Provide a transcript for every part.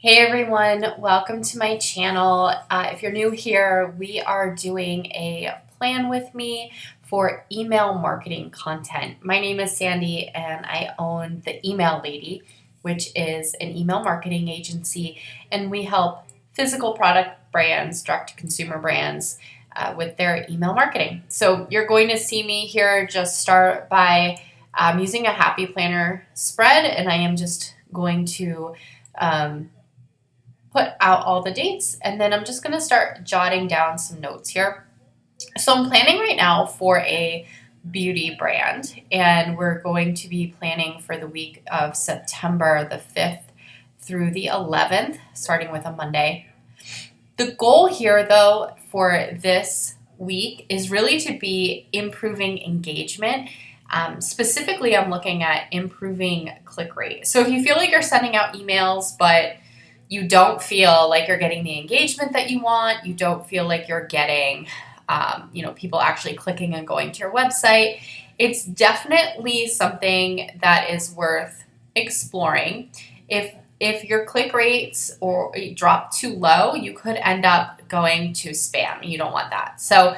Hey everyone, welcome to my channel. If you're new here, we are doing a plan with me for email marketing content. My name is Sandy and I own the Email Lady, which is an email marketing agency, and we help physical product brands, direct to consumer brands, with their email marketing. So you're going to see me here just start by using a happy planner spread, and I am just going to put out all the dates, and then I'm just going to start jotting down some notes here. So I'm planning right now for a beauty brand, and we're going to be planning for the week of September the 5th through the 11th, starting with a Monday. The goal here, though, for this week is really to be improving engagement. Specifically, I'm looking at improving click rate. So if you feel like you're sending out emails, but you don't feel like you're getting the engagement that you want, you don't feel like you're getting, people actually clicking and going to your website, it's definitely something that is worth exploring. If your click rates or drop too low, you could end up going to spam. You don't want that. So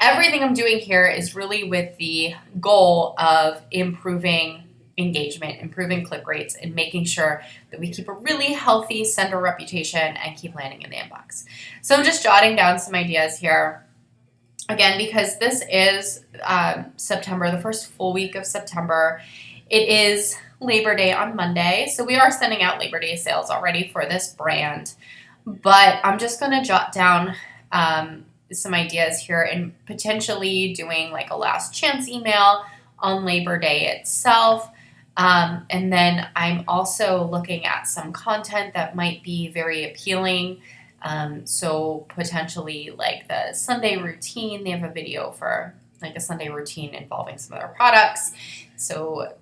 everything I'm doing here is really with the goal of improving engagement, improving click rates, and making sure that we keep a really healthy sender reputation and keep landing in the inbox. So I'm just jotting down some ideas here. Again, because this is September, the first full week of September. It is Labor Day on Monday, so we are sending out Labor Day sales already for this brand. But I'm just going to jot down some ideas here and potentially doing like a last chance email on Labor Day itself. And then I'm also looking at some content that might be very appealing. So potentially like the Sunday routine, they have a video for like a Sunday routine involving some of their products. So,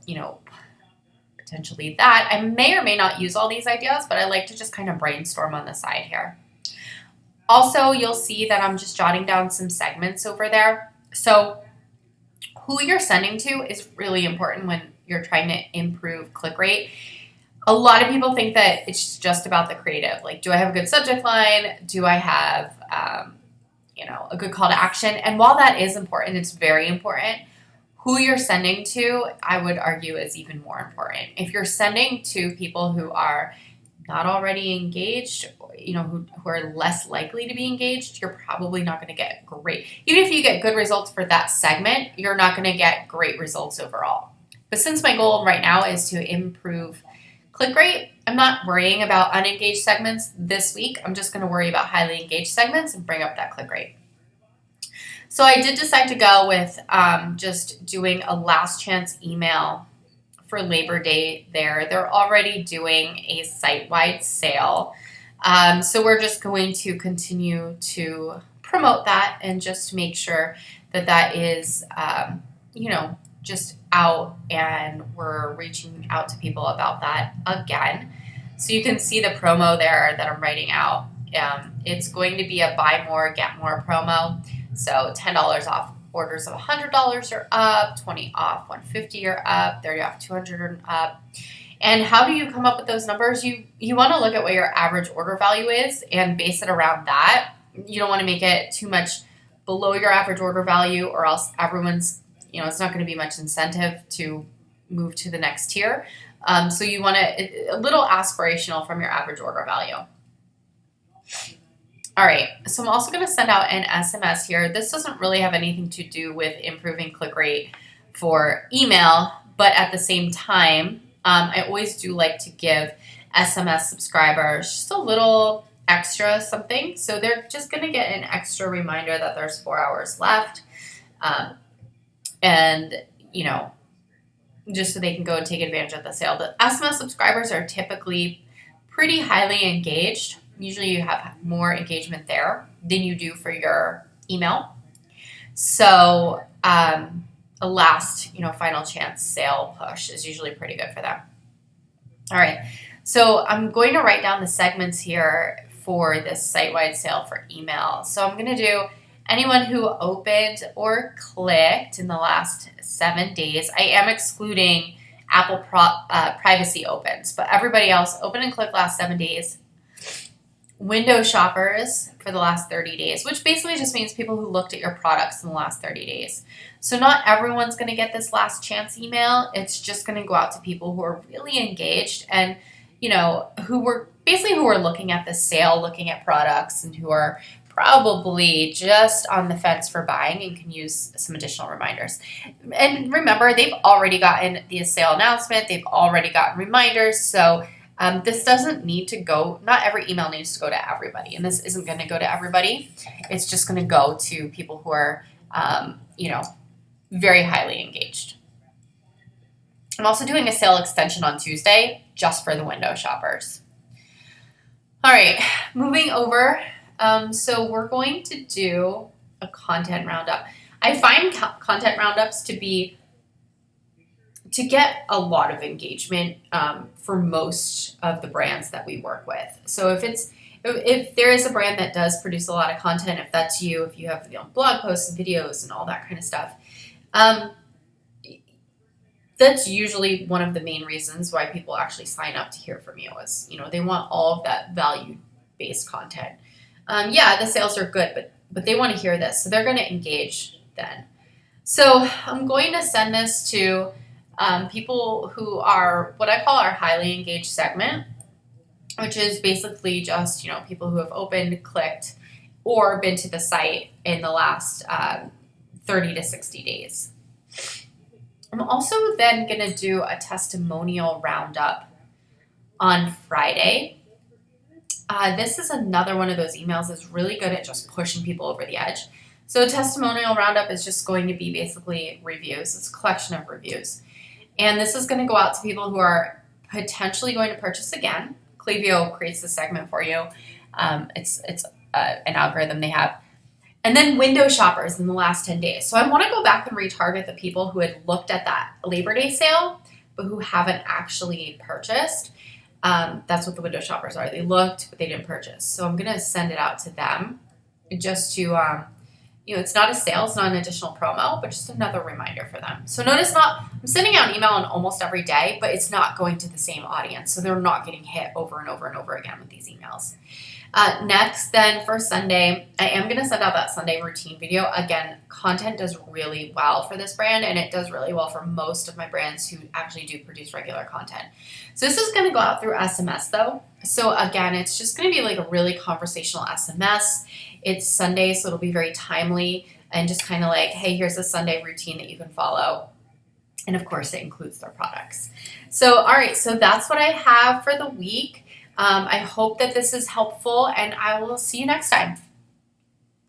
potentially that. I may or may not use all these ideas, but I like to just kind of brainstorm on the side here. Also, you'll see that I'm just jotting down some segments over there. So who you're sending to is really important when you're trying to improve click rate. A lot of people think that it's just about the creative. Like, do I have a good subject line? Do I have, a good call to action? And while that is important, it's very important, who you're sending to, I would argue, is even more important. If you're sending to people who are not already engaged, who are less likely to be engaged, you're probably not going to get great. Even if you get good results for that segment, you're not going to get great results overall. But since my goal right now is to improve click rate, I'm not worrying about unengaged segments this week. I'm just going to worry about highly engaged segments and bring up that click rate. So I did decide to go with just doing a last chance email for Labor Day there. They're already doing a site-wide sale. So we're just going to continue to promote that and just make sure that that is, just out, and we're reaching out to people about that again. So you can see the promo there that I'm writing out. It's going to be a buy more, get more promo. So $10 off orders of $100 are up, 20 off 150 you're up, 30 off 200 are up. And how do you come up with those numbers? You want to look at what your average order value is and base it around that. You don't want to make it too much below your average order value, or else everyone's, it's not going to be much incentive to move to the next tier. So you want a little aspirational from your average order value. All right, so I'm also going to send out an SMS here. This doesn't really have anything to do with improving click rate for email, but at the same time, I always do like to give SMS subscribers just a little extra something. So they're just going to get an extra reminder that there's 4 hours left. Just so they can go and take advantage of the sale. The SMS subscribers are typically pretty highly engaged. Usually you have more engagement there than you do for your email. So a last, final chance sale push is usually pretty good for them. All right, so I'm going to write down the segments here for this site-wide sale for email. So I'm going to do anyone who opened or clicked in the last 7 days. I am excluding Apple privacy opens, but everybody else open and click last 7 days, window shoppers for the last 30 days, which basically just means people who looked at your products in the last 30 days. So not everyone's going to get this last chance email. It's just going to go out to people who are really engaged and, who were looking at the sale, looking at products, and who are probably just on the fence for buying and can use some additional reminders. And remember, they've already gotten the sale announcement. They've already gotten reminders. So this doesn't need to go, not every email needs to go to everybody. And this isn't going to go to everybody. It's just going to go to people who are, very highly engaged. I'm also doing a sale extension on Tuesday just for the window shoppers. All right, moving over. So we're going to do a content roundup. I find content roundups to get a lot of engagement for most of the brands that we work with. So if there is a brand that does produce a lot of content, if that's you, if you have blog posts and videos and all that kind of stuff, that's usually one of the main reasons why people actually sign up to hear from you is, they want all of that value-based content. The sales are good, but they want to hear this, so they're going to engage then. So I'm going to send this to people who are what I call our highly engaged segment, which is basically just, people who have opened, clicked, or been to the site in the last 30 to 60 days. I'm also then going to do a testimonial roundup on Friday. This is another one of those emails that's really good at just pushing people over the edge. So a testimonial roundup is just going to be basically reviews. It's a collection of reviews. And this is going to go out to people who are potentially going to purchase again. Klaviyo creates this segment for you. It's an algorithm they have. And then window shoppers in the last 10 days. So I want to go back and retarget the people who had looked at that Labor Day sale, but who haven't actually purchased. That's what the window shoppers are. They looked, but they didn't purchase. So I'm going to send it out to them just to, it's not a sale, it's not an additional promo, but just another reminder for them. So notice I'm sending out an email on almost every day, but it's not going to the same audience. So they're not getting hit over and over and over again with these emails. Next, then for Sunday, I am going to send out that Sunday routine video. Again, content does really well for this brand, and it does really well for most of my brands who actually do produce regular content. So this is going to go out through SMS though. So again, it's just going to be like a really conversational SMS. It's Sunday, so it'll be very timely and just kind of like, hey, here's a Sunday routine that you can follow. And of course, it includes their products. So, all right, so that's what I have for the week. I hope that this is helpful, and I will see you next time.